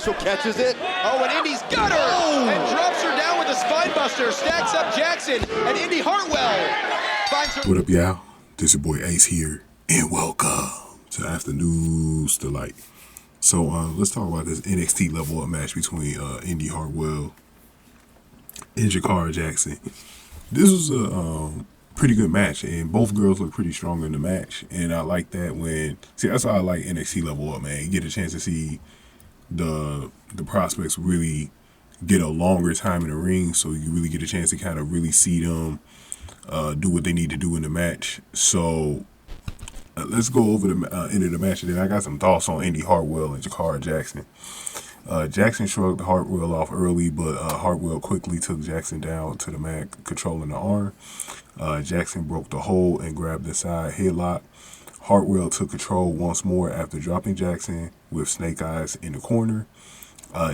So catches it. Oh, and Indy's got her! Oh. And drops her down with a spinebuster. Stacks up Jackson. And Indi Hartwell finds her. What up, y'all? This your boy Ace here. And welcome to Afternoons Delight. So let's talk about this NXT level up match between Indi Hartwell and Jakara Jackson. This was a pretty good match, and both girls look pretty strong in the match. And I like that that's how I like NXT level up, man. You get a chance to see the prospects really get a longer time in the ring, so you really get a chance to kind of really see them do what they need to do in the match. So let's go over the end of the match, and then I got some thoughts on Indi Hartwell and Jakara Jackson. Jackson shrugged Hartwell off early, but Hartwell quickly took Jackson down to the mat, controlling the arm. Jackson broke the hold and grabbed the side headlock. Hartwell took control once more after dropping Jackson with Snake Eyes in the corner.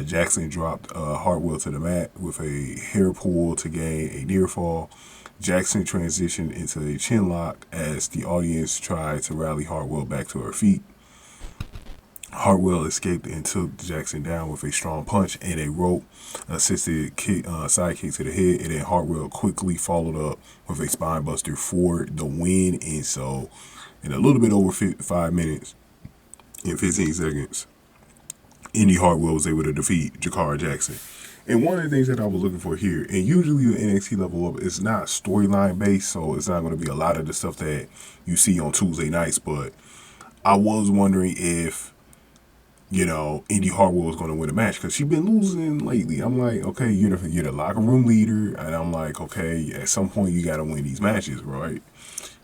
Jackson dropped Hartwell to the mat with a hair pull to gain a near fall. Jackson transitioned into a chinlock as the audience tried to rally Hartwell back to her feet. Hartwell escaped and took Jackson down with a strong punch and a rope assisted side kick to the head, and then Hartwell quickly followed up with a spinebuster for the win. And so in a little bit over 5 minutes and 15 seconds, Indi Hartwell was able to defeat Jakara Jackson. And one of the things that I was looking for here, and usually the NXT level up is not storyline based, so it's not going to be a lot of the stuff that you see on Tuesday nights, but I was wondering if, Indi Hartwell was going to win the match, because she's been losing lately. I'm like, okay, you're the locker room leader, and I'm like, okay, at some point you got to win these matches, right?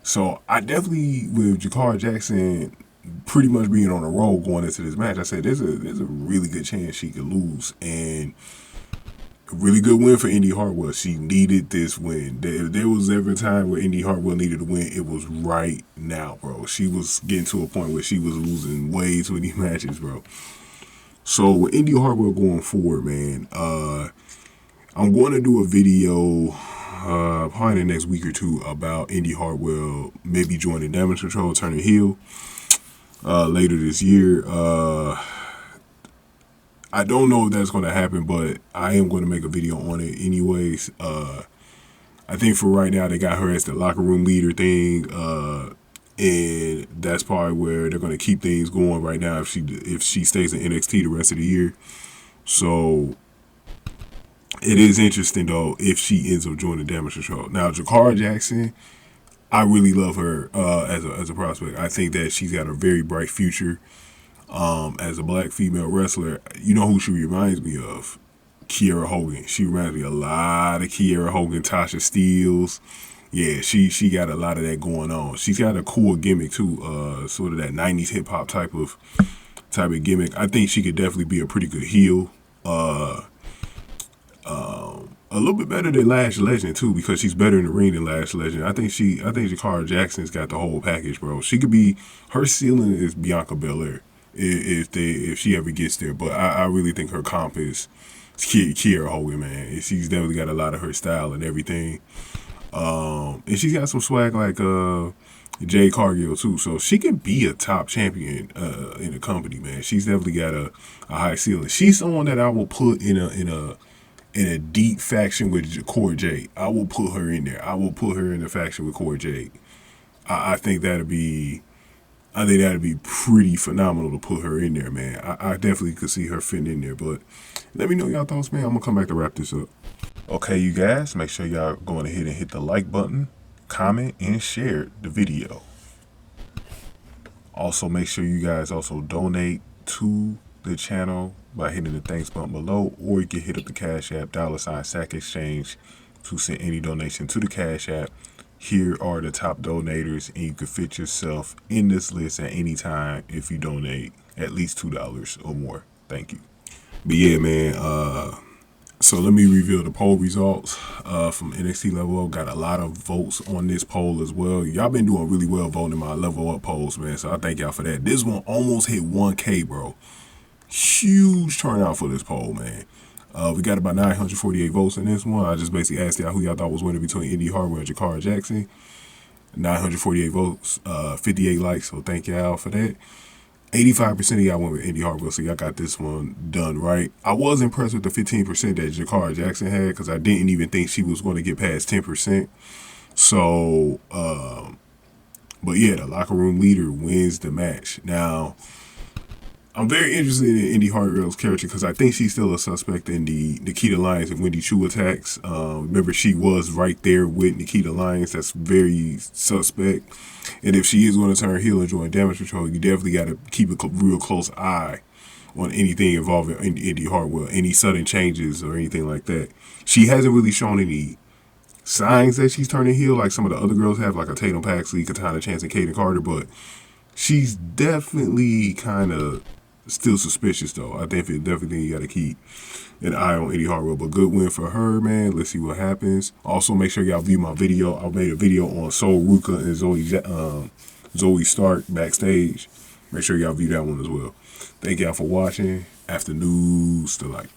So I definitely, with Jakara Jackson pretty much being on a roll going into this match, I said there's a really good chance she could lose, and a really good win for Indi Hartwell. She needed this win. If there was ever a time where Indi Hartwell needed to win, it was right now, bro. She was getting to a point where she was losing way too many matches, bro. So with Indi Hartwell going forward, man, I'm going to do a video probably in the next week or two about Indi Hartwell maybe joining Damage Control, turning heel later this year. I don't know if that's going to happen, but I am going to make a video on it anyways. I think for right now, they got her as the locker room leader thing, and that's probably where they're going to keep things going right now if she stays in NXT the rest of the year. So it is interesting, though, if she ends up joining Damage Control. Now, Jakara Jackson, I really love her as a prospect. I think that she's got a very bright future. As a black female wrestler, you know who she reminds me of? Kiera Hogan. She reminds me a lot of Kiera Hogan, Tasha Steelz. Yeah, she got a lot of that going on. She's got a cool gimmick too, sort of that 90s hip hop type of gimmick. I think she could definitely be a pretty good heel. A little bit better than Lash Legend too, because she's better in the ring than Lash Legend. I think Jakara Jackson's got the whole package, bro. She could be, her ceiling is Bianca Belair if she ever gets there. But I really think her comp is Kiera Hogan, man. She's definitely got a lot of her style and everything. And she's got some swag like Jade Cargill too. So she could be a top champion in the company, man. She's definitely got a high ceiling. She's someone that I will put in a deep faction with Cora Jade. I will put her in there. I will put her in a faction with Cora Jade. I think that'd be pretty phenomenal to put her in there, man. I definitely could see her fitting in there. But let me know y'all thoughts, man. I'm gonna come back to wrap this up. Okay, you guys, make sure y'all go ahead and hit the like button, comment, and share the video. Also, make sure you guys also donate to the channel by hitting the thanks button below, or you can hit up the Cash App, $SAC Exchange, to send any donation to the Cash App. Here are the top donators, and you can fit yourself in this list at any time if you donate at least $2 or more. Thank you. But yeah, man, so let me reveal the poll results from NXT Level Up. Got a lot of votes on this poll as well. Y'all been doing really well voting my Level Up polls, man, so I thank y'all for that. This one almost hit 1K, bro. Huge turnout for this poll, man. We got about 948 votes in this one. I just basically asked y'all who y'all thought was winning between Indi Hartwell and Jakara Jackson. 948 votes, 58 likes, so thank y'all for that. 85% of y'all went with Indi Hartwell, so y'all got this one done right. I was impressed with the 15% that Jakara Jackson had, because I didn't even think she was going to get past 10%. So, but yeah, the locker room leader wins the match. Now, I'm very interested in Indi Hartwell's character because I think she's still a suspect in the Nikita Lyons and Wendy Choo attacks. Remember, she was right there with Nikita Lyons. That's very suspect. And if she is going to turn heel and join Damage Control, you definitely got to keep a real close eye on anything involving Indi Hartwell, any sudden changes or anything like that. She hasn't really shown any signs that she's turning heel like some of the other girls have, like a Tatum Paxley, Katana Chance, and Kaden Carter, but she's definitely kind of still suspicious, though. I think it's definitely you got to keep an eye on Indi Hartwell. But good win for her, man. Let's see what happens. Also, make sure y'all view my video. I made a video on Sol Ruka and Zoe Stark backstage. Make sure y'all view that one as well. Thank y'all for watching. After News to Light.